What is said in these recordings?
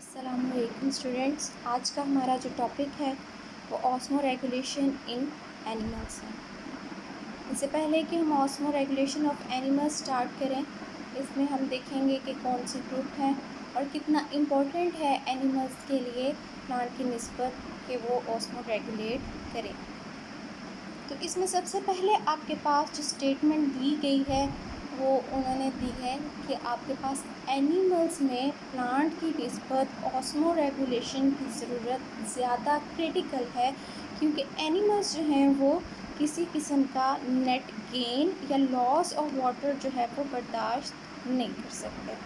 अस्सलामुअलैकुम स्टूडेंट्स। आज का हमारा जो टॉपिक है वो ऑस्मो रेगुलेशन इन एनिमल्स है। इससे पहले कि हम osmo regulation of animals start करें, इसमें हम देखेंगे कि कौन सी ग्रुप है और कितना इम्पोर्टेंट है एनिमल्स के लिए प्लांट की निस्बत कि वो ऑस्मो रेगुलेट करें। तो इसमें सबसे पहले आपके पास जो स्टेटमेंट दी गई है वो उन्होंने दी है कि आपके पास एनिमल्स में प्लांट की निस्बत ऑस्मो रेगुलेशन की ज़रूरत ज़्यादा क्रिटिकल है, क्योंकि एनिमल्स जो हैं वो किसी किस्म का नेट गेन या लॉस ऑफ वाटर जो है वो बर्दाश्त नहीं कर सकते।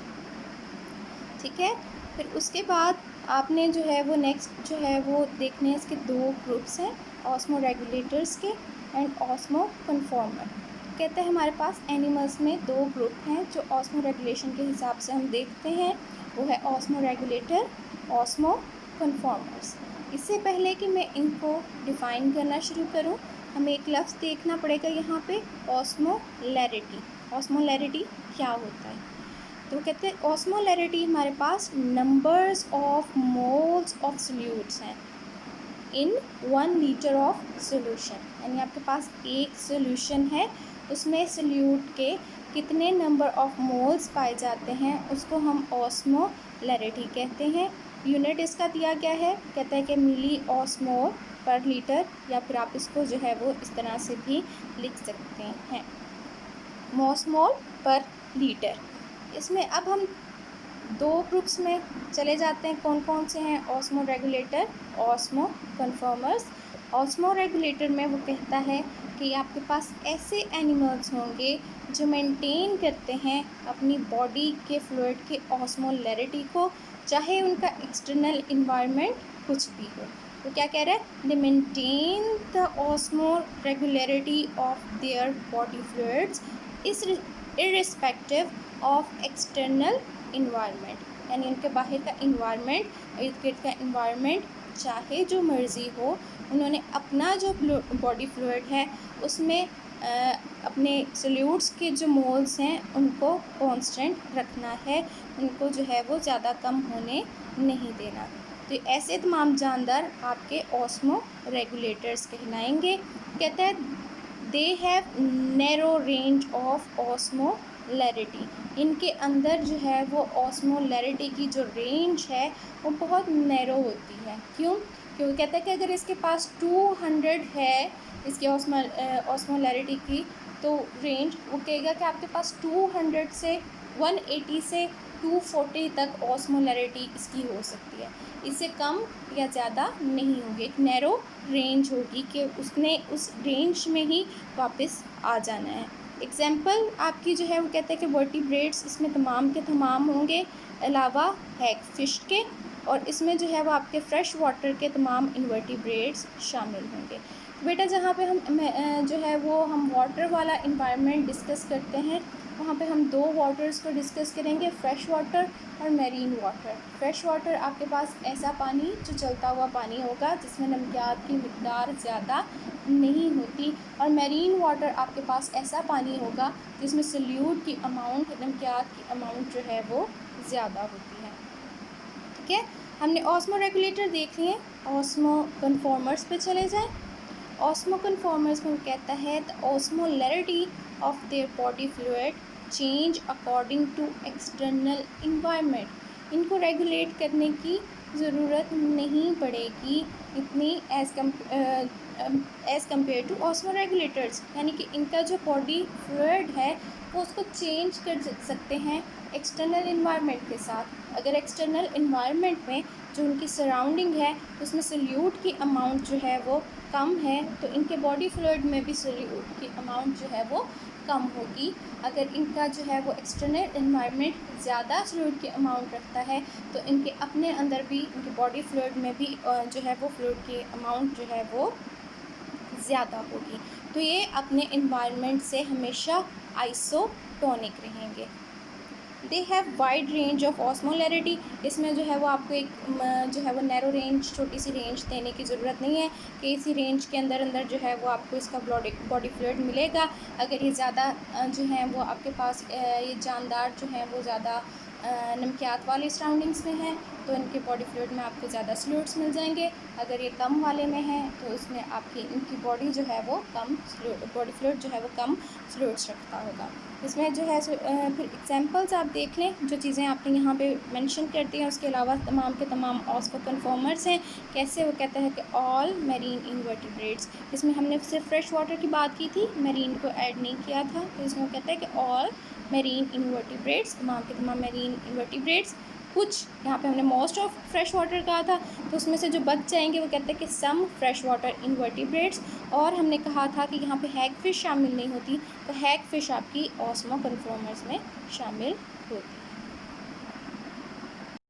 ठीक है, फिर उसके बाद आपने जो है वो नेक्स्ट जो है वो देखने इसके दो ग्रुप्स हैं, ऑस्मो रेगुलेटर्स के एंड ऑस्मो कन्फॉर्मर। कहते हैं हमारे पास एनिमल्स में दो ग्रुप हैं जो ऑस्मो रेगुलेशन के हिसाब से हम देखते हैं, वो है ऑस्मो रेगुलेटर, ऑस्मो कन्फॉर्मर्स। इससे पहले कि मैं इनको डिफ़ाइन करना शुरू करूं, हमें एक लफ्ज़ देखना पड़ेगा यहाँ पे, ऑस्मोलैरिटी। ऑस्मोलैरिटी क्या होता है? तो कहते हैं ऑस्मोलैरिटी हमारे पास numbers of moles of solutes हैं इन 1 लीटर ऑफ सोल्यूशन, यानी आपके पास एक सोल्यूशन है, उसमें सोल्यूट के कितने नंबर ऑफ मोल्स पाए जाते हैं उसको हम ऑस्मोलैरिटी कहते हैं। यूनिट इसका दिया गया है, कहता है कि मिली ऑस्मोल पर लीटर, या फिर आप इसको जो है वो इस तरह से भी लिख सकते हैं, मॉस्मोल पर लीटर। इसमें अब हम दो ग्रुप्स में चले जाते हैं, कौन कौन से हैं? Osmo regulator, osmo conformers. Osmo regulator में वो कहता है कि आपके पास ऐसे एनिमल्स होंगे जो मेंटेन करते हैं अपनी बॉडी के फ्लूइड के ऑस्मोलैरिटी को, चाहे उनका एक्सटर्नल इन्वायरमेंट कुछ भी हो। तो क्या कह रहा है? दे maintain the osmo regularity of their body fluids इस इर्रिस्पेक्टिव ऑफ एक्सटर्नल इन्वायरमेंट, यानी उनके बाहर का इन्वायरमेंट, इर्द गिर्द का इन्वायरमेंट चाहे जो मर्ज़ी हो, उन्होंने अपना जो बॉडी फ्लूइड है उसमें अपने सोल्यूट्स के जो मोल्स हैं उनको कांस्टेंट रखना है, उनको जो है वो ज़्यादा कम होने नहीं देना। तो ऐसे तमाम जानदार आपके ऑस्मो रेगुलेटर्स कहलाएंगे। कहते हैं they have narrow range of osmolarity, इनके अंदर जो है वो ऑस्मोलैरिटी की जो रेंज है वो बहुत नैरो होती है। क्यों? क्योंकि कहते हैं कि अगर इसके पास 200 है इसकी ऑस्मोलैरिटी की, तो रेंज वो कहेगा कि आपके पास 200 से 180 से 240 तक ऑस्मोलैरिटी इसकी हो सकती है, इससे कम या ज़्यादा नहीं होगी। एक नैरो रेंज होगी कि उसने उस रेंज में ही वापस आ जाना है। एग्जाम्पल आपकी जो है वो कहते हैं कि वर्टिब्रेट्स इसमें तमाम के तमाम होंगे, अलावा हैग फिश के, और इसमें जो है वो आपके फ्रेश वाटर के तमाम इनवर्टिब्रेट्स शामिल होंगे। बेटा जहाँ पे हम जो है वो हम वाटर वाला इन्वायरमेंट डिस्कस करते हैं, वहाँ पे हम दो वाटर्स को डिस्कस करेंगे, फ्रेश वाटर और मैरीन वाटर। फ्रेश वाटर आपके पास ऐसा पानी जो चलता हुआ पानी होगा जिसमें नमकियात की मिक़दार ज़्यादा नहीं होती, और मैरीन वाटर आपके पास ऐसा पानी होगा जिसमें सल्यूट की अमाउंट, नमकियात की अमाउंट जो है वो ज़्यादा होती है। ठीक है, हमने ऑस्मो रेगुलेटर देख लिए, ऑस्मो कन्फॉर्मर्स पे चले जाएं। ऑस्मो कन्फॉर्मर्स में कहता है the osmolarity of their body fluid change according to external environment. इनको रेगुलेट करने की ज़रूरत नहीं पड़ेगी इतनी as compare to osmoregulators, यानी कि इनका जो बॉडी फ्लूइड है वो उसको चेंज कर सकते हैं एक्सटर्नल इन्वायरमेंट के साथ। अगर एक्सटर्नल इन्वायरमेंट में जो उनकी सराउंडिंग है उसमें सल्यूट की अमाउंट जो है वो कम है, तो इनके बॉडी फ्लूइड में भी सल्यूट की अमाउंट जो है वो कम होगी। अगर इनका जो है वो एक्सटर्नल इन्वायरमेंट ज़्यादा सल्यूट की अमाउंट रखता है, तो इनके अपने अंदर भी, इनके बॉडी फ्लूइड में भी जो है वो फ्लूइड की अमाउंट जो है वो ज़्यादा होगी। तो ये अपने इन्वायरमेंट से हमेशा आइसोटोनिक रहेंगे। They have wide range of osmolarity, इसमें जो है वो आपको एक जो है वो नैरो रेंज, छोटी सी रेंज देने की ज़रूरत नहीं है कि इसी रेंज के अंदर अंदर जो है वो आपको इसका बॉडी फ्लूइड मिलेगा। अगर ये ज़्यादा जो है वो आपके पास ये जानदार जो हैं वो ज़्यादा नमकियात वाली सराउंडिंग्स में है तो इनके बॉडी फ्लूइड में आपको ज़्यादा सॉल्यूट्स मिल जाएंगे। अगर ये कम वाले में है तो इसमें आपकी इनकी बॉडी जो है वो कम बॉडी फ्लूइड जो है वो कम सॉल्यूट्स रखता होगा। इसमें जो है फिर एग्जांपल्स आप देख लें, जो चीज़ें आपने यहाँ पे मेंशन कर दी हैं उसके अलावा तमाम के तमाम ऑस्को कन्फॉर्मर्स हैं। कैसे? वो कहता है कि ऑल मैरीन इनवर्टिब्रेट्स, इसमें हमने सिर्फ फ्रेश वाटर की बात की थी, मैरीन को ऐड नहीं किया था, तो इसमें वो कहता है कि ऑल मैरीन इनवर्टिब्रेट्स, तमाम के तमाम मैरीन इनवर्टिब्रेट्स। कुछ यहाँ पे हमने मोस्ट ऑफ फ्रेश वाटर कहा था, तो उसमें से जो बच जाएंगे वो कहते हैं कि सम फ्रेश वाटर इनवर्टिब्रेट्स। और हमने कहा था कि यहाँ पे हैग फिश शामिल नहीं होती, तो हैग फिश आपकी ऑस्मो कन्फॉर्मर्स में शामिल होती है।